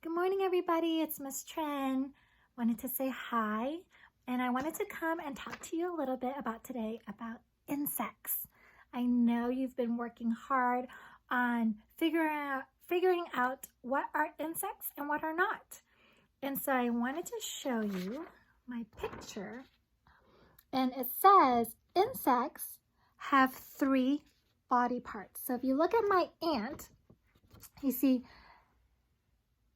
Good morning, everybody. It's Miss Trin. Wanted to say hi, and I wanted to come and talk to you a little bit about today about insects. I know you've been working hard on figuring out what are insects and what are not. And so I wanted to show you my picture, and it says insects have 3 body parts. So if you look at my ant, you see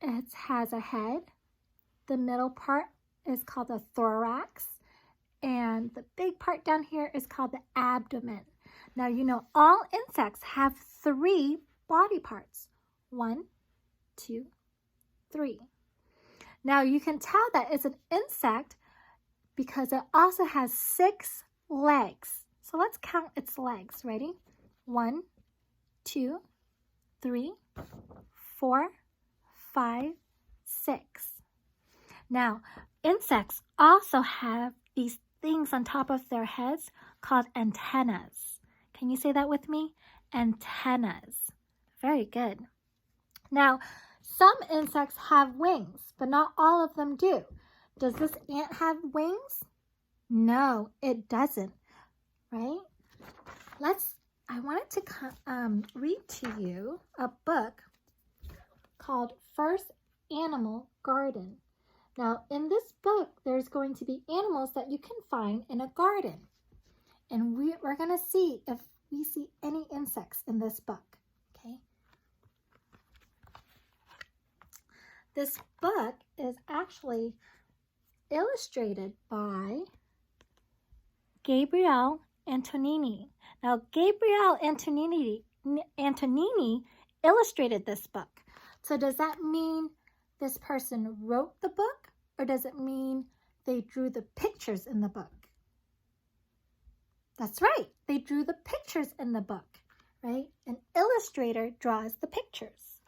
it has a head. The middle part is called the thorax, and the big part down here is called the abdomen. Now, you know all insects have 3 body parts. 1, 2, 3. Now, you can tell that it's an insect because it also has 6 legs. So let's count its legs. Ready? 1, 2, 3, 4, 5, 6. Now, insects also have these things on top of their heads called antennas. Can you say that with me? Antennas. Very good. Now, some insects have wings, but not all of them do. Does this ant have wings? No, it doesn't, right? I wanted to read to you a book called First Animal Garden. Now, in this book, there's going to be animals that you can find in a garden. And we're going to see if we see any insects in this book, okay? This book is actually illustrated by Gabriele Antonini. Now, Gabriele Antonini illustrated this book. So does that mean this person wrote the book, or does it mean they drew the pictures in the book? That's right, they drew the pictures in the book, right? An illustrator draws the pictures.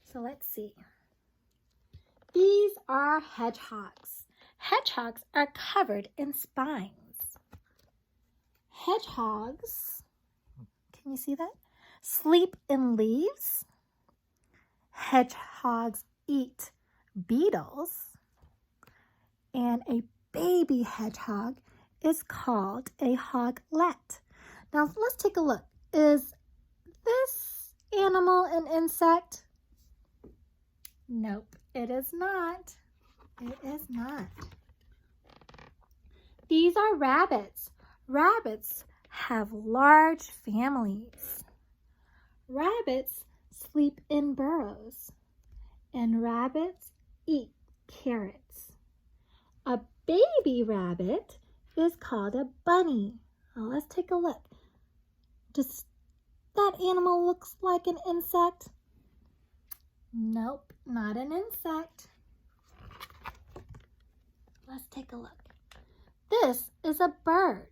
So let's see. These are hedgehogs. Hedgehogs are covered in spines. Hedgehogs, can you see that? Sleep in leaves. Hedgehogs eat beetles, and a baby hedgehog is called a hoglet. Now let's take a look. Is this animal an insect? Nope, it is not. It is not. These are rabbits. Rabbits have large families. Rabbits sleep in burrows, and rabbits eat carrots. A baby rabbit is called a bunny. Now let's take a look. Does that animal look like an insect? Nope, not an insect. Let's take a look. This is a bird.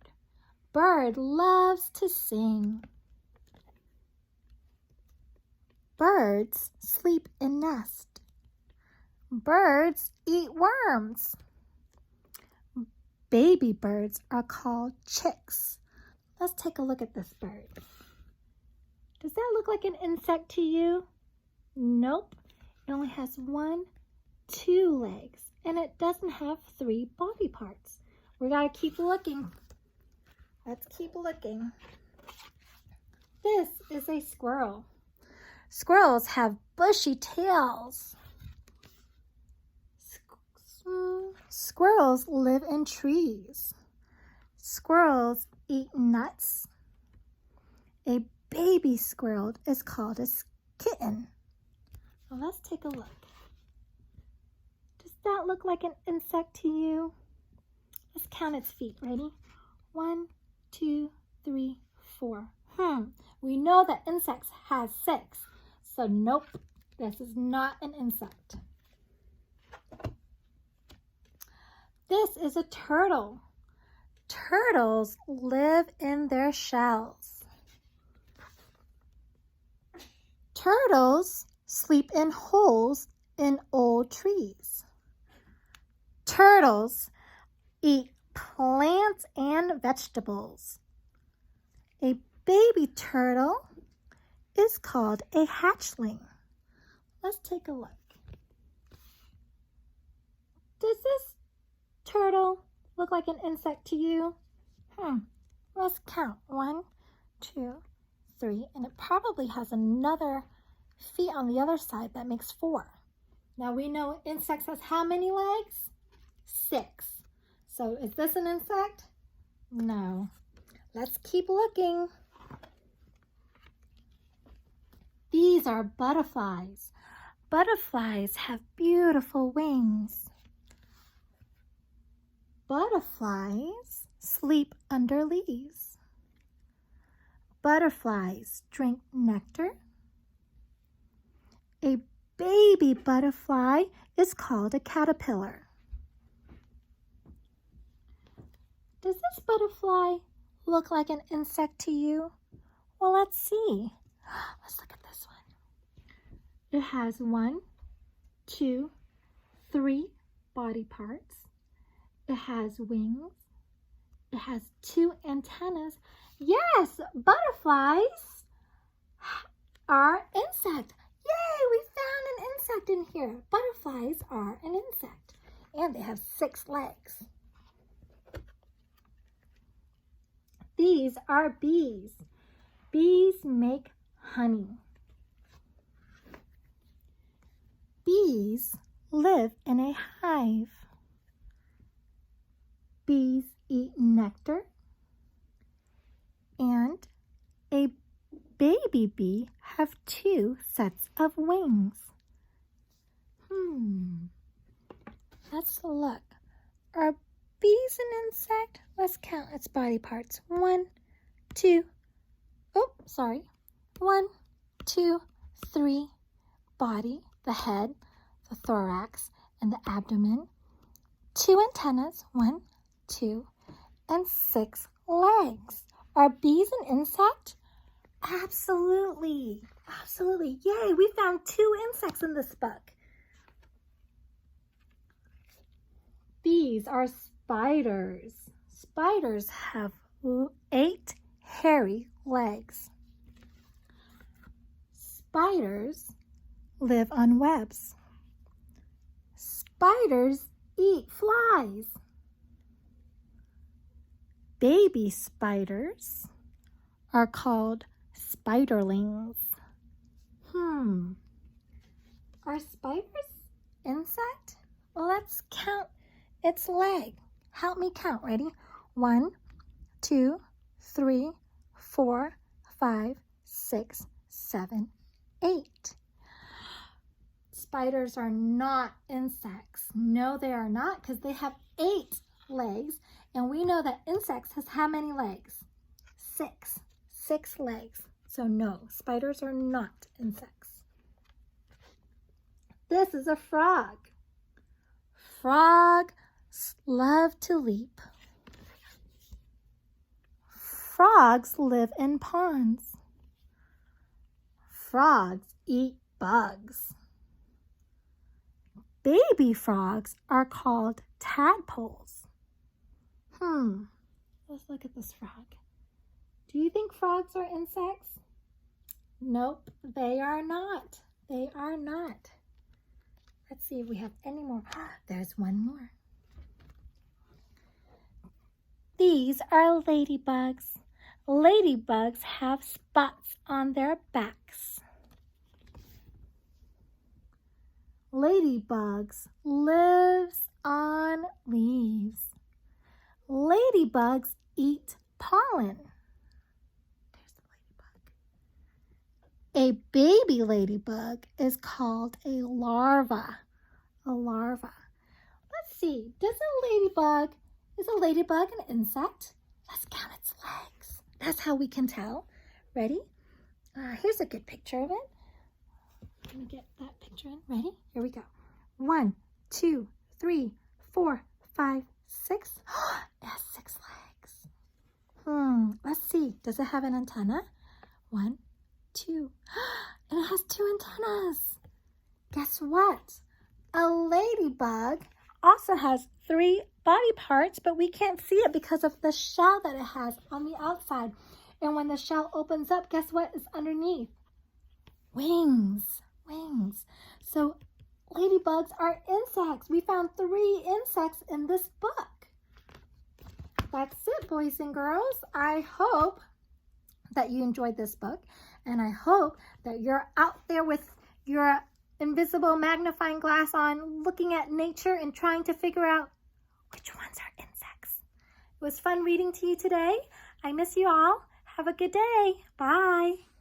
Bird loves to sing. Birds sleep in nests. Birds eat worms. Baby birds are called chicks. Let's take a look at this bird. Does that look like an insect to you? Nope. It only has 1, 2 legs, and it doesn't have 3 body parts. We gotta keep looking. Let's keep looking. This is a squirrel. Squirrels have bushy tails. Squirrels live in trees. Squirrels eat nuts. A baby squirrel is called a kitten. Well, let's take a look. Does that look like an insect to you? Let's count its feet. Ready? 1, 2, 3, 4. We know that insects have 6. So nope, this is not an insect. This is a turtle. Turtles live in their shells. Turtles sleep in holes in old trees. Turtles eat plants and vegetables. A baby turtle is called a hatchling. Let's take a look. turtle look like an insect to you? Let's count. 1, 2, 3, and it probably has another feet on the other side that makes 4. Now we know insects has how many legs? 6. So is this an insect? No. Let's keep looking. These are butterflies. Butterflies have beautiful wings. Butterflies sleep under leaves. Butterflies drink nectar. A baby butterfly is called a caterpillar. Does this butterfly look like an insect to you? Well, let's see. Let's look at this one. It has 1, 2, 3 body parts. It has wings. It has 2 antennas. Yes, butterflies are insect. Yay, we found an insect in here. Butterflies are an insect, and they have 6 legs. These are bees. Bees make honey. Bees live in a hive. Bees eat nectar, and a baby bee have 2 sets of wings. Let's look. Are bees an insect? Let's count its body parts. 1, 2, 1, 2, 3, body, the head, the thorax, and the abdomen. 2 antennas, 1, 2, and 6 legs. Are bees an insect? Absolutely. Absolutely. Yay, we found 2 insects in this book. These are spiders. Spiders have 8 hairy legs. Spiders live on webs. Spiders eat flies. Baby spiders are called spiderlings. Are spiders insect? Well, let's count its leg. Help me count. Ready? 1, 2, 3, 4, 5, 6, 7, 8. Spiders are not insects. No, they are not, because they have 8 legs, and we know that insects has how many legs? 6. 6 legs. So no, spiders are not insects. This is a frog. Frogs love to leap. Frogs live in ponds. Frogs eat bugs. Baby frogs are called tadpoles. Let's look at this frog. Do you think frogs are insects? Nope, they are not. They are not. Let's see if we have any more. There's one more. These are ladybugs. Ladybugs have spots on their backs. Ladybugs lives on leaves. Ladybugs eat pollen. There's the ladybug. A baby ladybug is called a larva. A larva. Let's see. Is a ladybug an insect? Let's count its legs. That's how we can tell. Ready? Here's a good picture of it. Let me get that picture in. Ready? Here we go. 1, 2, 3, 4, 5, 6. It has 6 legs. Let's see. Does it have an antenna? 1, 2. And it has 2 antennas. Guess what? A ladybug also has 3 body parts, but we can't see it because of the shell that it has on the outside. And when the shell opens up, guess what is underneath? Wings. Wings. So ladybug ladybugs are insects. We found 3 insects in this book. That's it, boys and girls. I hope that you enjoyed this book, and I hope that you're out there with your invisible magnifying glass on, looking at nature and trying to figure out which ones are insects. It was fun reading to you today. I miss you all. Have a good day. Bye.